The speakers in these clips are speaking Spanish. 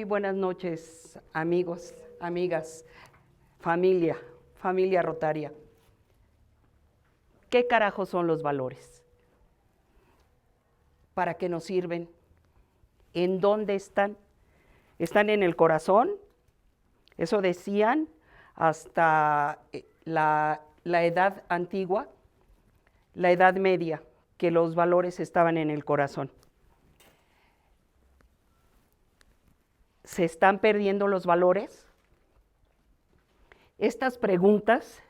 Muy buenas noches, amigos, amigas, familia rotaria. ¿Qué carajo son los valores? ¿Para qué nos sirven? ¿En dónde están? ¿Están en el corazón? Eso decían hasta la edad antigua, la edad media, que los valores estaban en el corazón. ¿Se están perdiendo los valores? Estas preguntas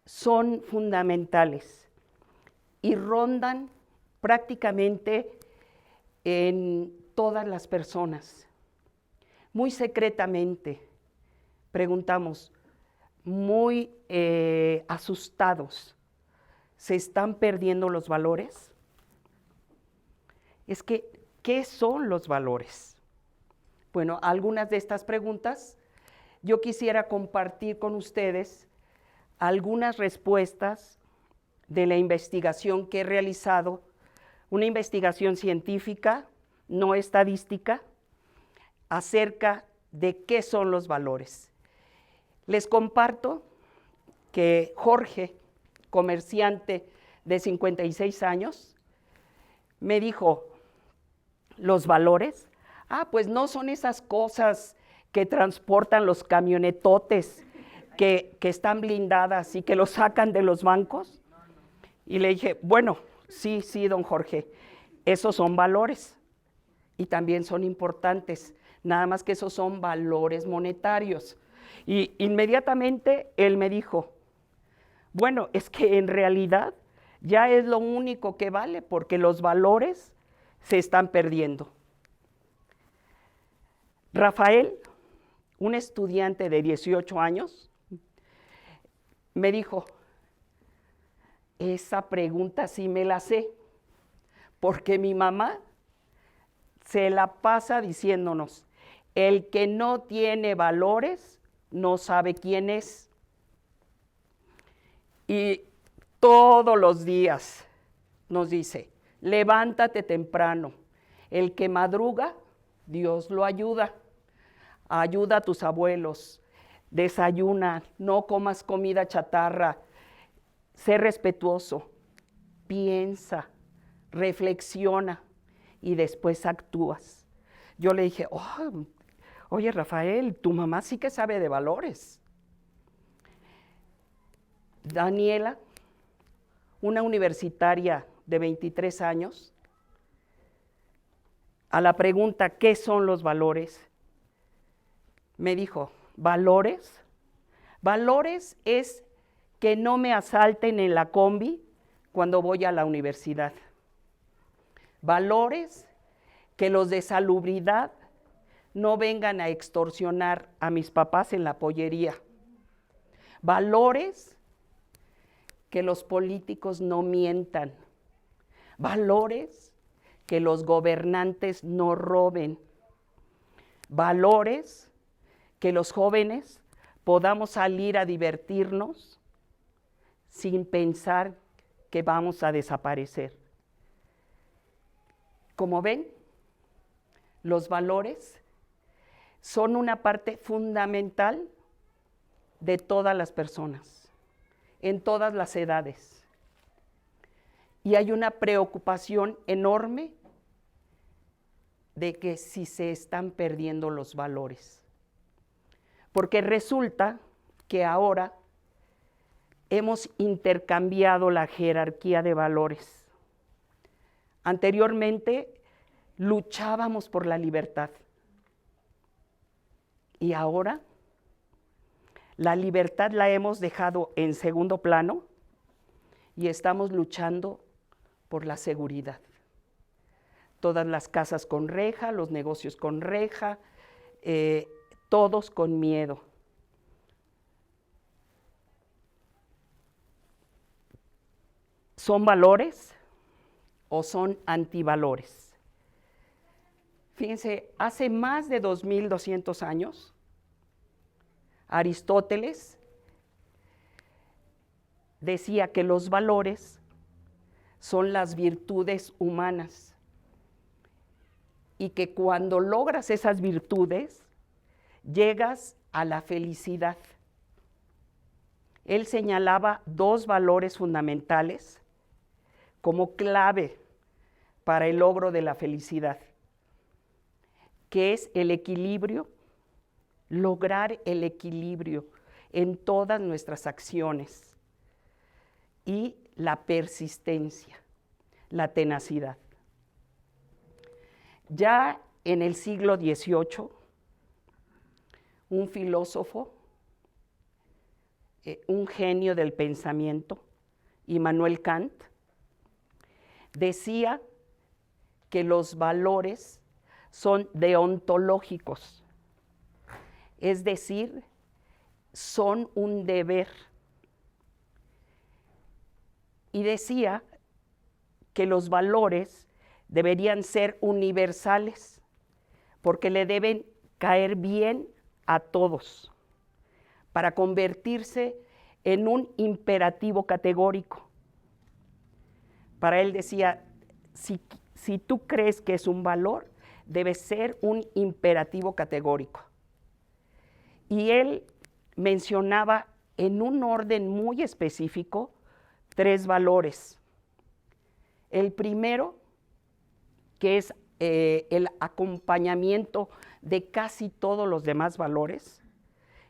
son fundamentales y rondan prácticamente en todas las personas. Muy secretamente preguntamos, muy asustados, ¿se están perdiendo los valores? Es que, ¿qué son los valores? Bueno, algunas de estas preguntas yo quisiera compartir con ustedes algunas respuestas de la investigación que he realizado, una investigación científica, no estadística, acerca de qué son los valores. Les comparto que Jorge, comerciante de 56 años, me dijo, ¿los valores? Pues no son esas cosas que transportan los camionetotes que están blindadas y que los sacan de los bancos. Y le dije, bueno, sí, don Jorge, esos son valores y también son importantes, nada más que esos son valores monetarios. Y inmediatamente él me dijo, bueno, es que en realidad ya es lo único que vale porque los valores se están perdiendo. Rafael, un estudiante de 18 años, me dijo, esa pregunta sí me la sé, porque mi mamá se la pasa diciéndonos, el que no tiene valores no sabe quién es. Y todos los días nos dice, levántate temprano, el que madruga, Dios lo ayuda. Ayuda a tus abuelos, desayuna, no comas comida chatarra, sé respetuoso, piensa, reflexiona y después actúas. Yo le dije, oye Rafael, tu mamá sí que sabe de valores. Daniela, una universitaria de 23 años, a la pregunta, ¿qué son los valores? Me dijo, ¿valores? Valores es que no me asalten en la combi cuando voy a la universidad. Valores, que los de salubridad no vengan a extorsionar a mis papás en la pollería. Valores, que los políticos no mientan. Valores, que los gobernantes no roben. Valores, que los jóvenes podamos salir a divertirnos sin pensar que vamos a desaparecer. Como ven, los valores son una parte fundamental de todas las personas, en todas las edades. Y hay una preocupación enorme de que si se están perdiendo los valores. Porque resulta que ahora hemos intercambiado la jerarquía de valores. Anteriormente luchábamos por la libertad y ahora la libertad la hemos dejado en segundo plano y estamos luchando por la seguridad. Todas las casas con reja, los negocios con reja, todos con miedo. ¿Son valores o son antivalores? Fíjense, hace más de 2200 años, Aristóteles decía que los valores son las virtudes humanas y que cuando logras esas virtudes, llegas a la felicidad. Él señalaba 2 valores fundamentales como clave para el logro de la felicidad, que es el equilibrio, lograr el equilibrio en todas nuestras acciones, y la persistencia, la tenacidad. Ya en el siglo XVIII, un filósofo, un genio del pensamiento, Immanuel Kant, decía que los valores son deontológicos, es decir, son un deber. Y decía que los valores deberían ser universales, porque le deben caer bien a todos, para convertirse en un imperativo categórico. Para él decía, si tú crees que es un valor, debe ser un imperativo categórico. Y él mencionaba en un orden muy específico 3 valores. El primero, que es el acompañamiento de casi todos los demás valores,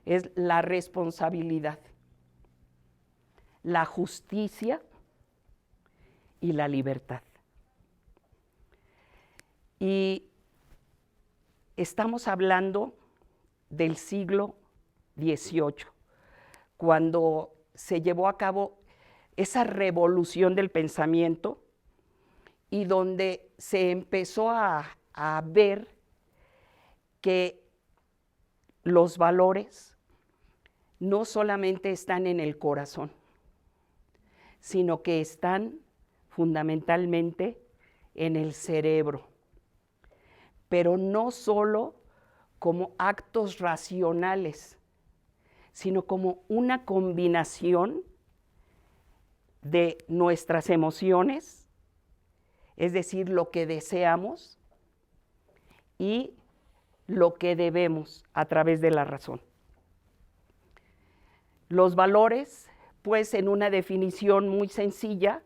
es la responsabilidad, la justicia y la libertad. Y estamos hablando del siglo XVIII, cuando se llevó a cabo esa revolución del pensamiento y donde se empezó a ver que los valores no solamente están en el corazón, sino que están fundamentalmente en el cerebro, pero no solo como actos racionales, sino como una combinación de nuestras emociones, es decir, lo que deseamos y lo que debemos a través de la razón. Los valores, pues en una definición muy sencilla,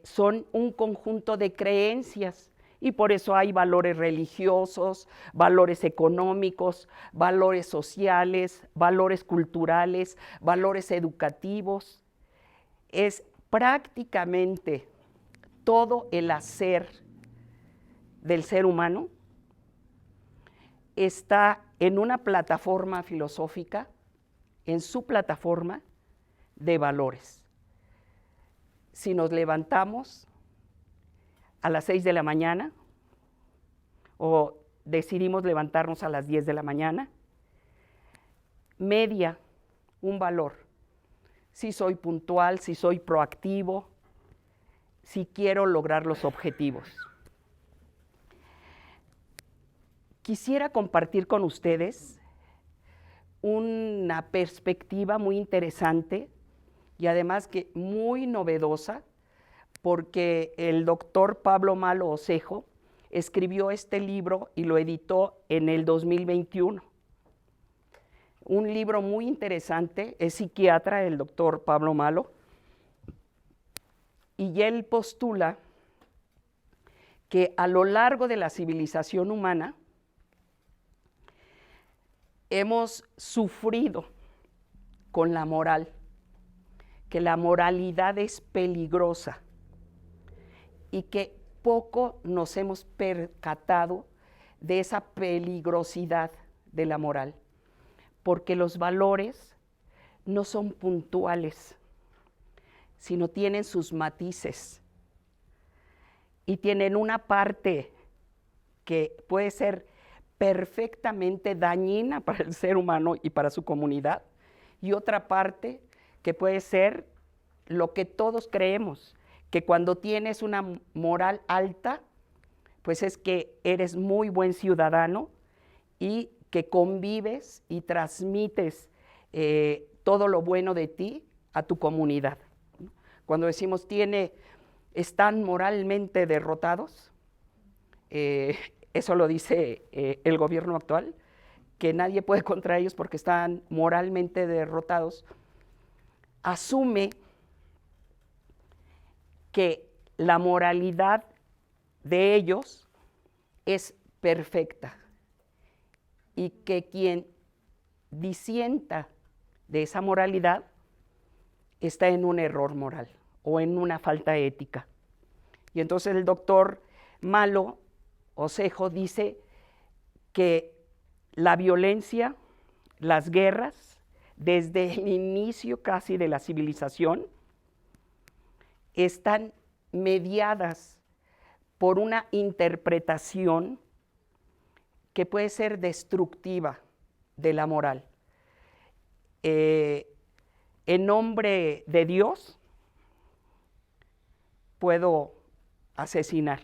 son un conjunto de creencias, y por eso hay valores religiosos, valores económicos, valores sociales, valores culturales, valores educativos. Es prácticamente todo el hacer del ser humano está en una plataforma filosófica, en su plataforma de valores. Si nos levantamos a las 6 de la mañana o decidimos levantarnos a las 10 de la mañana, media un valor. Si soy puntual, si soy proactivo, si quiero lograr los objetivos. Quisiera compartir con ustedes una perspectiva muy interesante y además que muy novedosa, porque el doctor Pablo Malo Osejo escribió este libro y lo editó en el 2021. Un libro muy interesante, es psiquiatra el doctor Pablo Malo, y él postula que a lo largo de la civilización humana hemos sufrido con la moral, que la moralidad es peligrosa y que poco nos hemos percatado de esa peligrosidad de la moral, porque los valores no son puntuales, sino tienen sus matices y tienen una parte que puede ser perfectamente dañina para el ser humano y para su comunidad, y otra parte que puede ser lo que todos creemos, que cuando tienes una moral alta, pues es que eres muy buen ciudadano y que convives y transmites todo lo bueno de ti a tu comunidad. Cuando decimos están moralmente derrotados, eso lo dice el gobierno actual, que nadie puede contra ellos porque están moralmente derrotados, asume que la moralidad de ellos es perfecta y que quien disienta de esa moralidad está en un error moral o en una falta ética. Y entonces el doctor Malo Osejo dice que la violencia, las guerras, desde el inicio casi de la civilización, están mediadas por una interpretación que puede ser destructiva de la moral. En nombre de Dios puedo asesinar.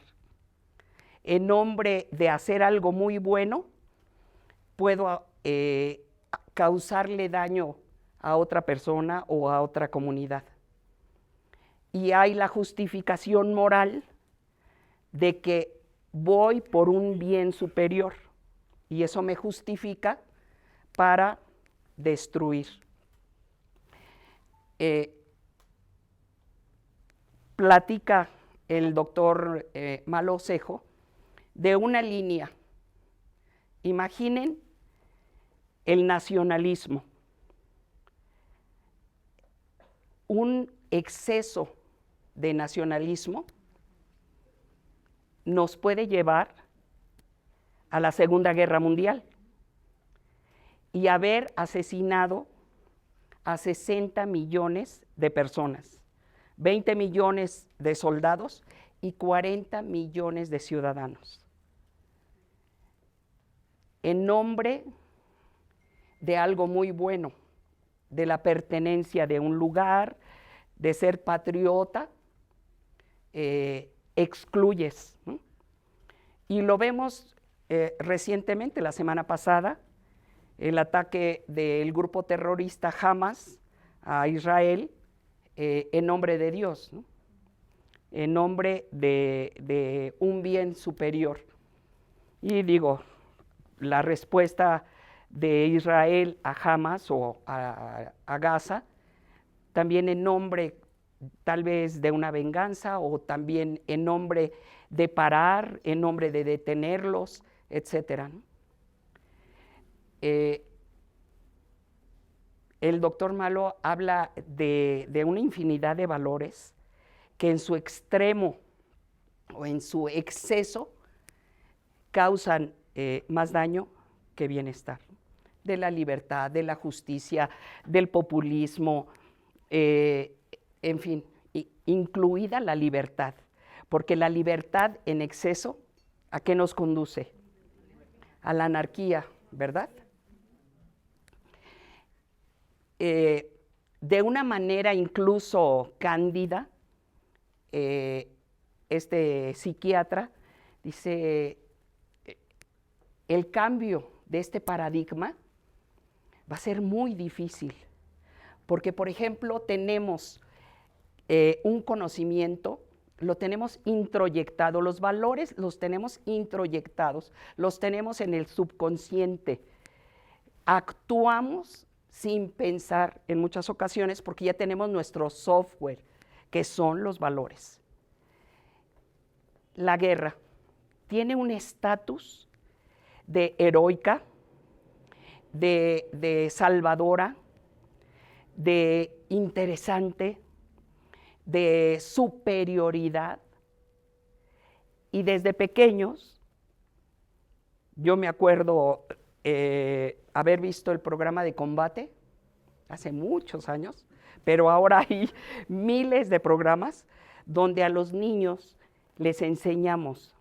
En nombre de hacer algo muy bueno puedo causarle daño a otra persona o a otra comunidad. Y hay la justificación moral de que voy por un bien superior y eso me justifica para destruir. Platica el doctor Malo Osejo de una línea. Imaginen el nacionalismo, un exceso de nacionalismo nos puede llevar a la Segunda Guerra Mundial y haber asesinado a 60 millones de personas, 20 millones de soldados y 40 millones de ciudadanos. En nombre de algo muy bueno, de la pertenencia de un lugar, de ser patriota, excluyes, ¿no? Y lo vemos recientemente, la semana pasada, el ataque del grupo terrorista Hamas a Israel en nombre de Dios, ¿no? En nombre de un bien superior. Y digo, la respuesta de Israel a Hamas o a Gaza, también en nombre tal vez de una venganza o también en nombre de parar, en nombre de detenerlos, etcétera, ¿no? El doctor Malo habla de una infinidad de valores que en su extremo o en su exceso causan más daño que bienestar. De la libertad, de la justicia, del populismo, en fin, incluida la libertad. Porque la libertad en exceso, ¿a qué nos conduce? A la anarquía, ¿verdad? De una manera incluso cándida, este psiquiatra dice, el cambio de este paradigma va a ser muy difícil, porque por ejemplo tenemos un conocimiento, lo tenemos introyectado, los valores los tenemos introyectados, los tenemos en el subconsciente, actuamos sin pensar en muchas ocasiones porque ya tenemos nuestro software, que son los valores. La guerra tiene un estatus de heroica, de salvadora, de interesante, de superioridad. Y desde pequeños, yo me acuerdo haber visto el programa de combate hace muchos años, pero ahora hay miles de programas donde a los niños les enseñamos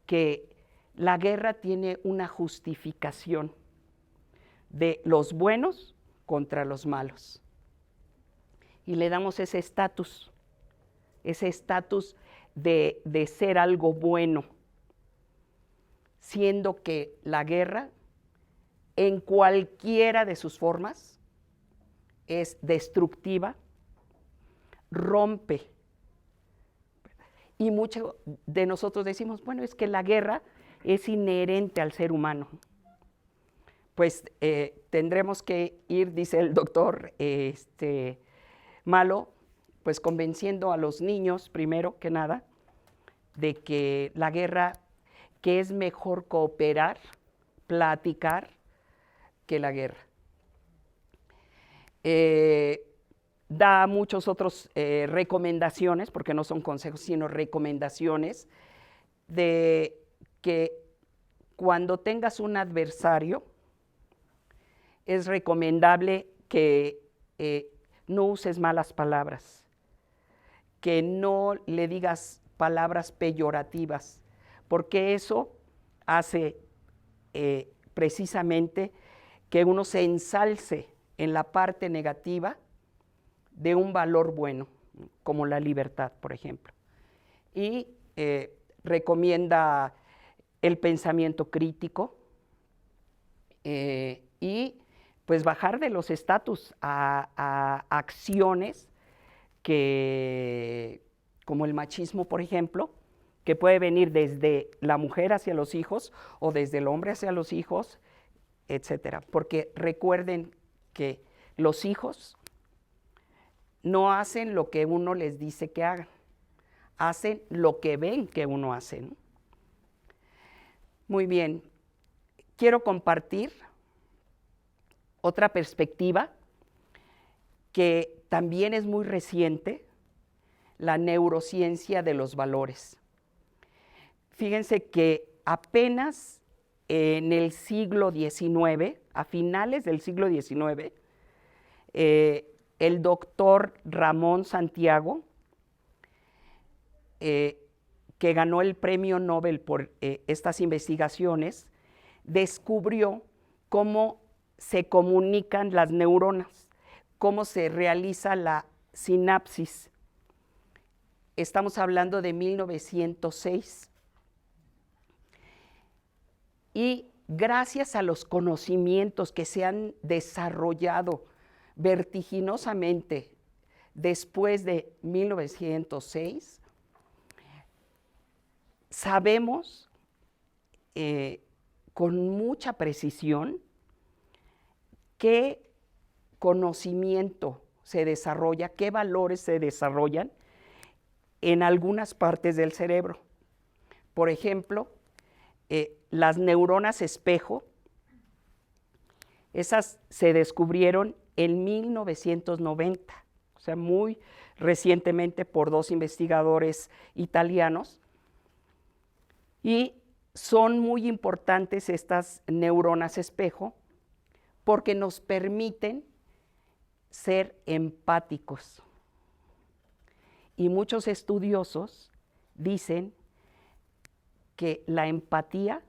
que la guerra tiene una justificación de los buenos contra los malos. Y le damos ese estatus de ser algo bueno, siendo que la guerra, en cualquiera de sus formas, es destructiva, rompe Y muchos de nosotros decimos, bueno, es que la guerra es inherente al ser humano. Pues tendremos que ir, dice el doctor Malo, pues convenciendo a los niños, primero que nada, de que la guerra, que es mejor cooperar, platicar, que la guerra. Da muchos otros recomendaciones, porque no son consejos, sino recomendaciones, de que cuando tengas un adversario, es recomendable que no uses malas palabras, que no le digas palabras peyorativas, porque eso hace precisamente que uno se ensalce en la parte negativa de un valor bueno, como la libertad, por ejemplo. Y recomienda el pensamiento crítico y pues bajar de los estatus a acciones que, como el machismo, por ejemplo, que puede venir desde la mujer hacia los hijos o desde el hombre hacia los hijos, etcétera. Porque recuerden que los hijos no hacen lo que uno les dice que hagan, hacen lo que ven que uno hace, ¿no? Muy bien, quiero compartir otra perspectiva que también es muy reciente, la neurociencia de los valores. Fíjense que apenas en el siglo XIX, a finales del siglo XIX, el doctor Ramón Santiago, que ganó el premio Nobel por estas investigaciones, descubrió cómo se comunican las neuronas, cómo se realiza la sinapsis. Estamos hablando de 1906. Y gracias a los conocimientos que se han desarrollado vertiginosamente después de 1906, sabemos con mucha precisión qué conocimiento se desarrolla, qué valores se desarrollan en algunas partes del cerebro. Por ejemplo, las neuronas espejo, esas se descubrieron en 1990, o sea, muy recientemente por dos investigadores italianos, y son muy importantes estas neuronas espejo porque nos permiten ser empáticos. Y muchos estudiosos dicen que la empatía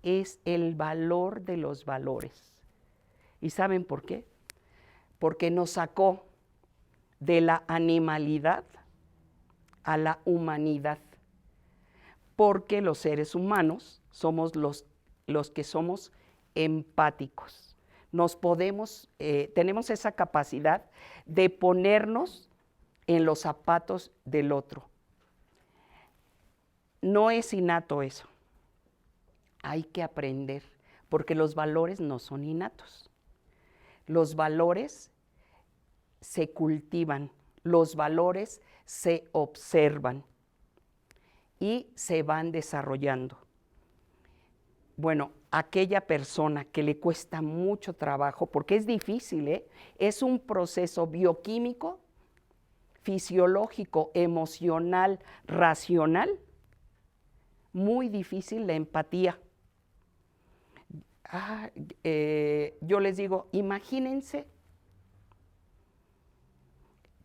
es el valor de los valores. ¿Y saben por qué? Porque nos sacó de la animalidad a la humanidad. Porque los seres humanos somos los que somos empáticos. Tenemos esa capacidad de ponernos en los zapatos del otro. No es innato eso. Hay que aprender, porque los valores no son innatos. Los valores se cultivan, los valores se observan y se van desarrollando. Bueno, aquella persona que le cuesta mucho trabajo, porque es difícil, es un proceso bioquímico, fisiológico, emocional, racional, muy difícil la empatía. Yo les digo, imagínense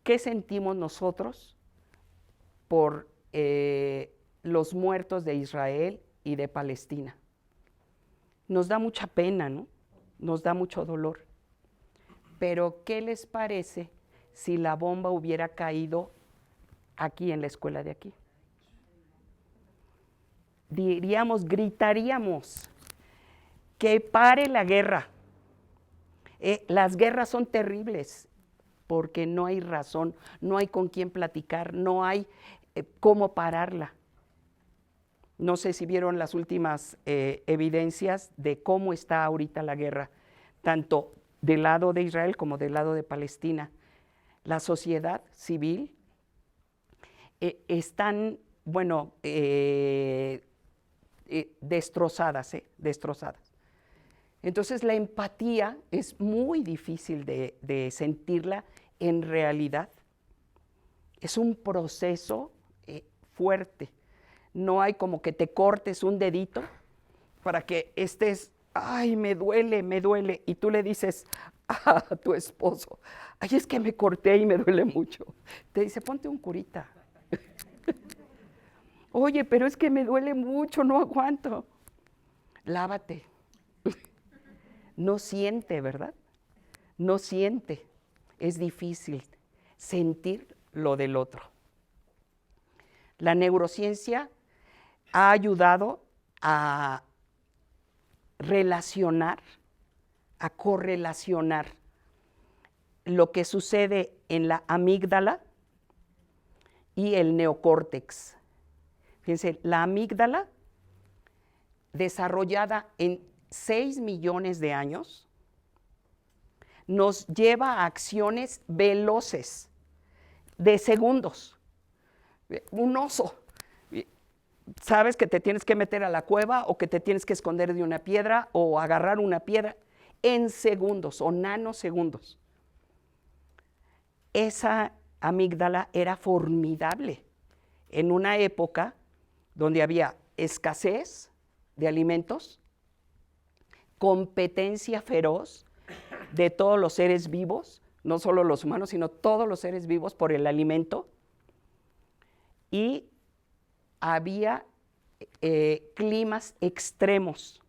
qué sentimos nosotros por los muertos de Israel y de Palestina. Nos da mucha pena, ¿no? Nos da mucho dolor. Pero, ¿qué les parece si la bomba hubiera caído aquí en la escuela de aquí? Diríamos, gritaríamos, que pare la guerra. Las guerras son terribles porque no hay razón, no hay con quién platicar, no hay cómo pararla. No sé si vieron las últimas evidencias de cómo está ahorita la guerra, tanto del lado de Israel como del lado de Palestina. La sociedad civil están, bueno, destrozadas, destrozadas. Entonces la empatía es muy difícil de sentirla en realidad. Es un proceso fuerte. No hay como que te cortes un dedito para que estés, ay, me duele, y tú le dices a tu esposo, ay, es que me corté y me duele mucho. Te dice, ponte un curita. Oye, pero es que me duele mucho, no aguanto. Lávate. No siente, ¿verdad? No siente. Es difícil sentir lo del otro. La neurociencia ha ayudado a relacionar, a correlacionar lo que sucede en la amígdala y el neocórtex. Fíjense, la amígdala, desarrollada en 6 millones de años, nos lleva a acciones veloces, de segundos. Un oso, sabes que te tienes que meter a la cueva o que te tienes que esconder de una piedra o agarrar una piedra en segundos o nanosegundos. Esa amígdala era formidable en una época donde había escasez de alimentos, competencia feroz de todos los seres vivos, no solo los humanos, sino todos los seres vivos por el alimento, y había climas extremos.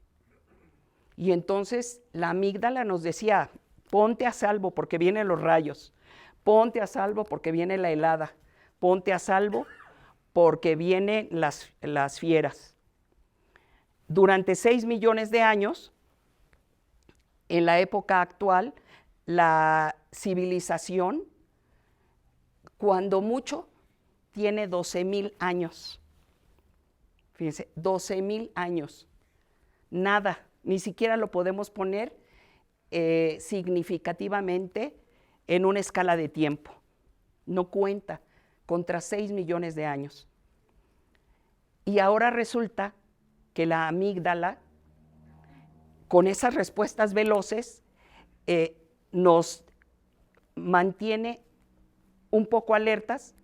Y entonces la amígdala nos decía, ponte a salvo porque vienen los rayos, ponte a salvo porque viene la helada, ponte a salvo porque vienen las fieras. Durante 6 millones de años, en la época actual, la civilización, cuando mucho, tiene 12,000 años. Fíjense, 12,000 años. Nada, ni siquiera lo podemos poner significativamente en una escala de tiempo. No cuenta contra 6 millones de años. Y ahora resulta que la amígdala, con esas respuestas veloces, nos mantiene un poco alertas,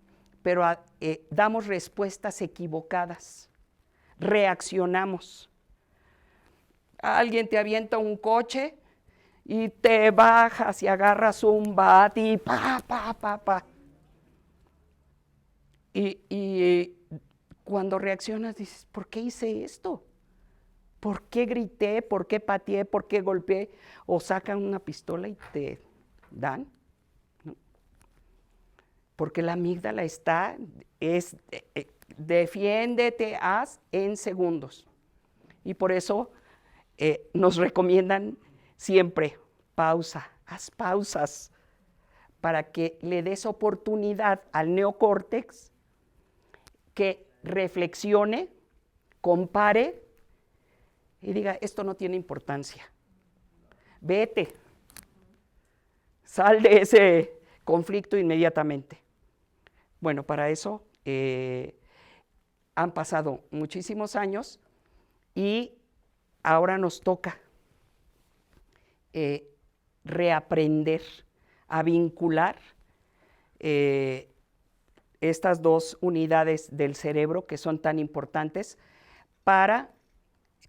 pero damos respuestas equivocadas, reaccionamos. Alguien te avienta un coche y te bajas y agarras un bat y pa. Y cuando reaccionas dices, ¿por qué hice esto? ¿Por qué grité? ¿Por qué pateé? ¿Por qué golpeé? O sacan una pistola y te dan. ¿No? Porque la amígdala defiéndete, haz en segundos. Y por eso nos recomiendan siempre pausa, haz pausas para que le des oportunidad al neocórtex que reflexione, compare y diga, esto no tiene importancia. Vete, sal de ese conflicto inmediatamente. Bueno, para eso han pasado muchísimos años y ahora nos toca reaprender a vincular estas dos unidades del cerebro que son tan importantes para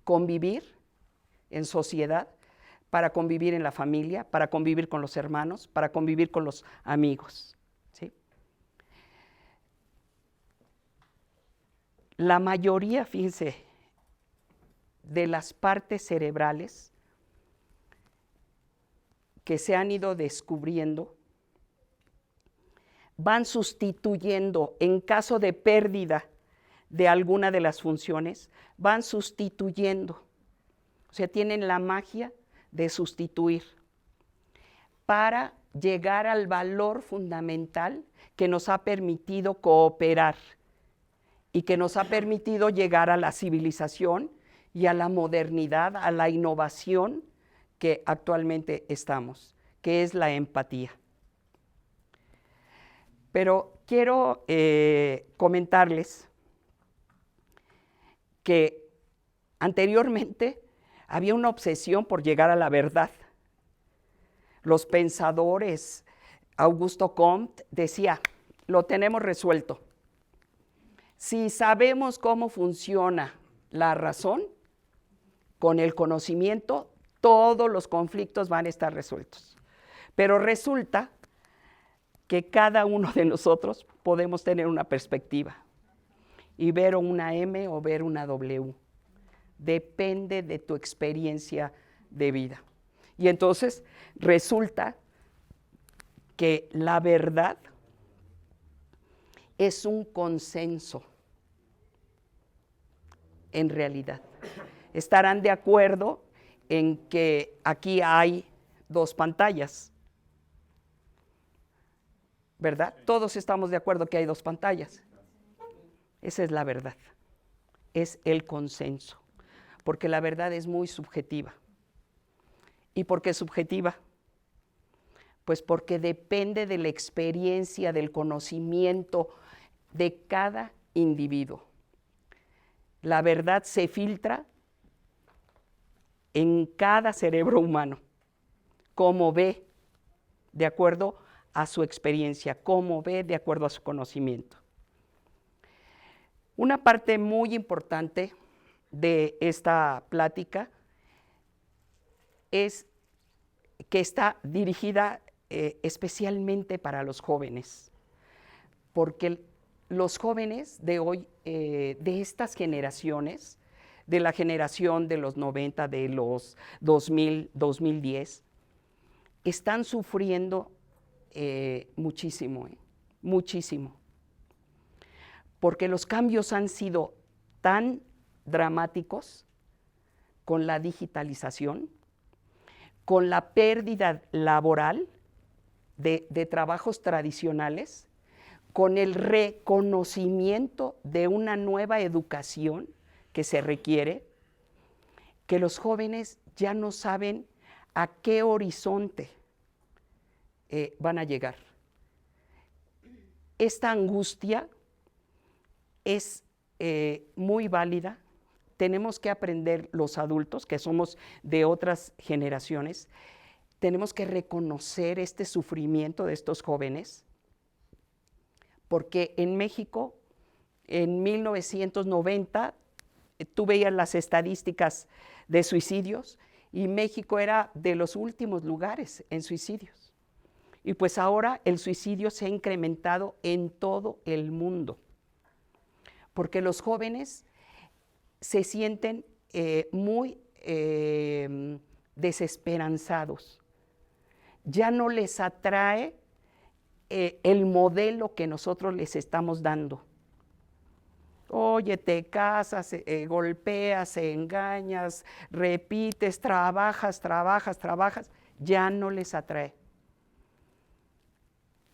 convivir en sociedad, para convivir en la familia, para convivir con los hermanos, para convivir con los amigos. ¿Sí? La mayoría, fíjense, de las partes cerebrales que se han ido descubriendo van sustituyendo, en caso de pérdida de alguna de las funciones, van sustituyendo. O sea, tienen la magia de sustituir para llegar al valor fundamental que nos ha permitido cooperar y que nos ha permitido llegar a la civilización y a la modernidad, a la innovación que actualmente estamos, que es la empatía. Pero quiero comentarles que anteriormente había una obsesión por llegar a la verdad. Los pensadores, Augusto Comte decía, lo tenemos resuelto. Si sabemos cómo funciona la razón, con el conocimiento, todos los conflictos van a estar resueltos. Pero resulta que cada uno de nosotros podemos tener una perspectiva y ver una M o ver una W. Depende de tu experiencia de vida. Y entonces resulta que la verdad es un consenso en realidad. Estarán de acuerdo en que aquí hay dos pantallas, ¿verdad? Todos estamos de acuerdo que hay dos pantallas. Esa es la verdad, es el consenso, porque la verdad es muy subjetiva. ¿Y por qué subjetiva? Pues porque depende de la experiencia, del conocimiento de cada individuo. La verdad se filtra en cada cerebro humano, cómo ve de acuerdo a su experiencia, cómo ve de acuerdo a su conocimiento. Una parte muy importante de esta plática es que está dirigida especialmente para los jóvenes, porque los jóvenes de hoy, de estas generaciones, de la generación de los 90, de los 2000, 2010, están sufriendo muchísimo, muchísimo, porque los cambios han sido tan dramáticos con la digitalización, con la pérdida laboral de trabajos tradicionales, con el reconocimiento de una nueva educación que se requiere, que los jóvenes ya no saben a qué horizonte van a llegar. Esta angustia es muy válida. Tenemos que aprender los adultos, que somos de otras generaciones, tenemos que reconocer este sufrimiento de estos jóvenes, porque en México, en 1990, tú veías las estadísticas de suicidios y México era de los últimos lugares en suicidios. Y pues ahora el suicidio se ha incrementado en todo el mundo, porque los jóvenes se sienten muy desesperanzados. Ya no les atrae el modelo que nosotros les estamos dando. Oye, te casas, golpeas, engañas, repites, trabajas, ya no les atrae.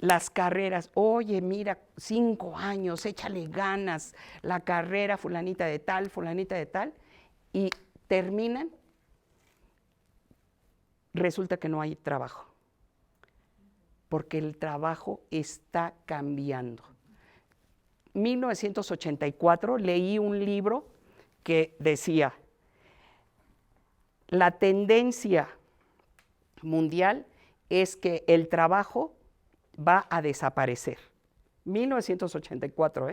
Las carreras, oye, mira, 5 años, échale ganas, la carrera fulanita de tal, y terminan, resulta que no hay trabajo, porque el trabajo está cambiando. 1984 leí un libro que decía, la tendencia mundial es que el trabajo va a desaparecer. 1984,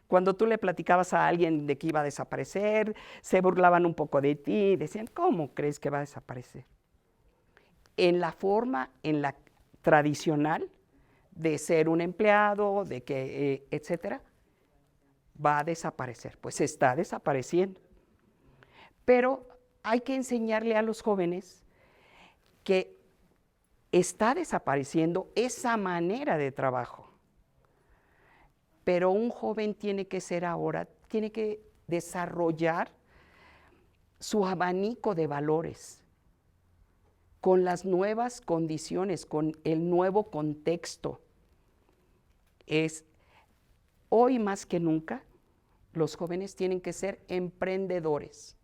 Cuando tú le platicabas a alguien de que iba a desaparecer, se burlaban un poco de ti, decían, ¿cómo crees que va a desaparecer? En la forma, en la tradicional de ser un empleado, de que, etcétera, va a desaparecer, pues está desapareciendo. Pero hay que enseñarle a los jóvenes que está desapareciendo esa manera de trabajo. Pero un joven tiene que ser ahora, tiene que desarrollar su abanico de valores con las nuevas condiciones, con el nuevo contexto. Es hoy más que nunca los jóvenes tienen que ser emprendedores,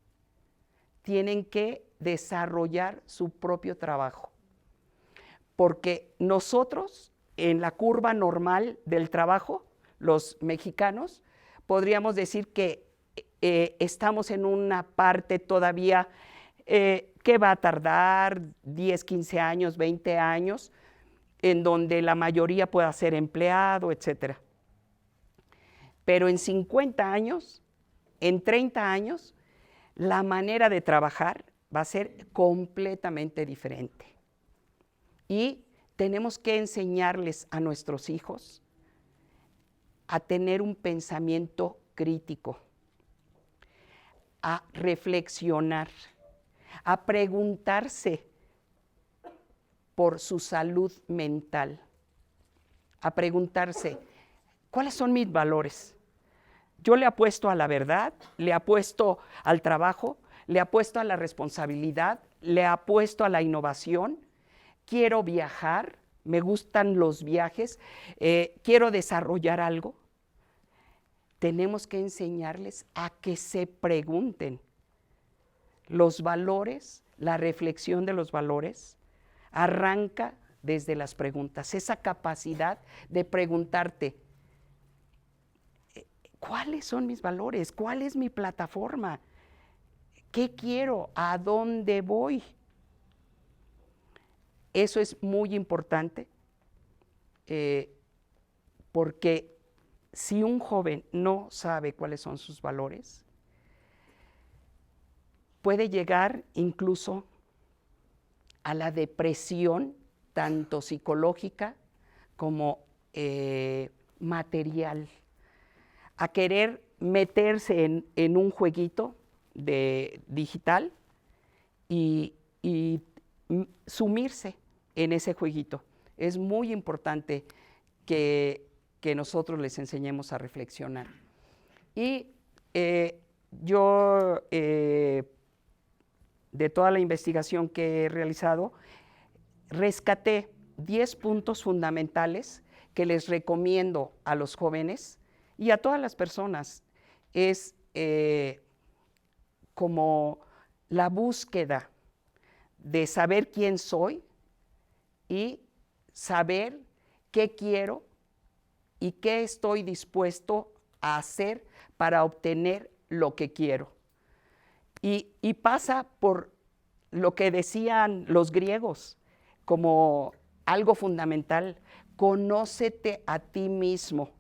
tienen que desarrollar su propio trabajo, porque nosotros en la curva normal del trabajo, los mexicanos, podríamos decir que estamos en una parte todavía que va a tardar 10, 15 años, 20 años, en donde la mayoría pueda ser empleado, etc. Pero en 50 años, en 30 años, la manera de trabajar va a ser completamente diferente. Y tenemos que enseñarles a nuestros hijos a tener un pensamiento crítico, a reflexionar, a preguntarse por su salud mental, a preguntarse, ¿cuáles son mis valores? Yo le apuesto a la verdad, le apuesto al trabajo, le apuesto a la responsabilidad, le apuesto a la innovación, quiero viajar, me gustan los viajes, quiero desarrollar algo. Tenemos que enseñarles a que se pregunten. Los valores, la reflexión de los valores, arranca desde las preguntas, esa capacidad de preguntarte, ¿cuáles son mis valores? ¿Cuál es mi plataforma? ¿Qué quiero? ¿A dónde voy? Eso es muy importante, porque si un joven no sabe cuáles son sus valores, puede llegar incluso a la depresión, tanto psicológica como material, a querer meterse en un jueguito digital y sumirse en ese jueguito. Es muy importante que nosotros les enseñemos a reflexionar. Y yo, de toda la investigación que he realizado, rescaté 10 puntos fundamentales que les recomiendo a los jóvenes y a todas las personas. Es como la búsqueda de saber quién soy y saber qué quiero y qué estoy dispuesto a hacer para obtener lo que quiero. Y pasa por lo que decían los griegos como algo fundamental: conócete a ti mismo.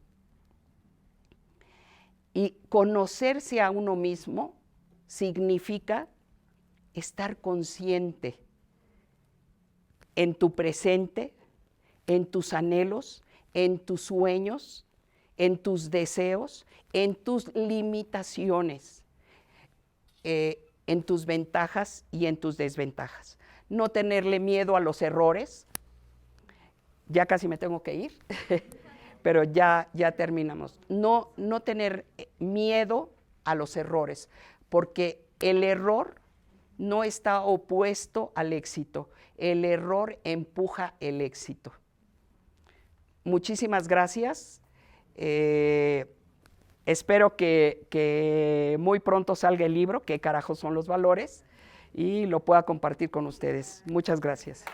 Y conocerse a uno mismo significa estar consciente en tu presente, en tus anhelos, en tus sueños, en tus deseos, en tus limitaciones, en tus ventajas y en tus desventajas. No tenerle miedo a los errores. Ya casi me tengo que ir, pero ya terminamos. No tener miedo a los errores, porque el error no está opuesto al éxito. El error empuja el éxito. Muchísimas gracias. Espero que muy pronto salga el libro, ¿Qué carajos son los valores?, y lo pueda compartir con ustedes. Muchas gracias.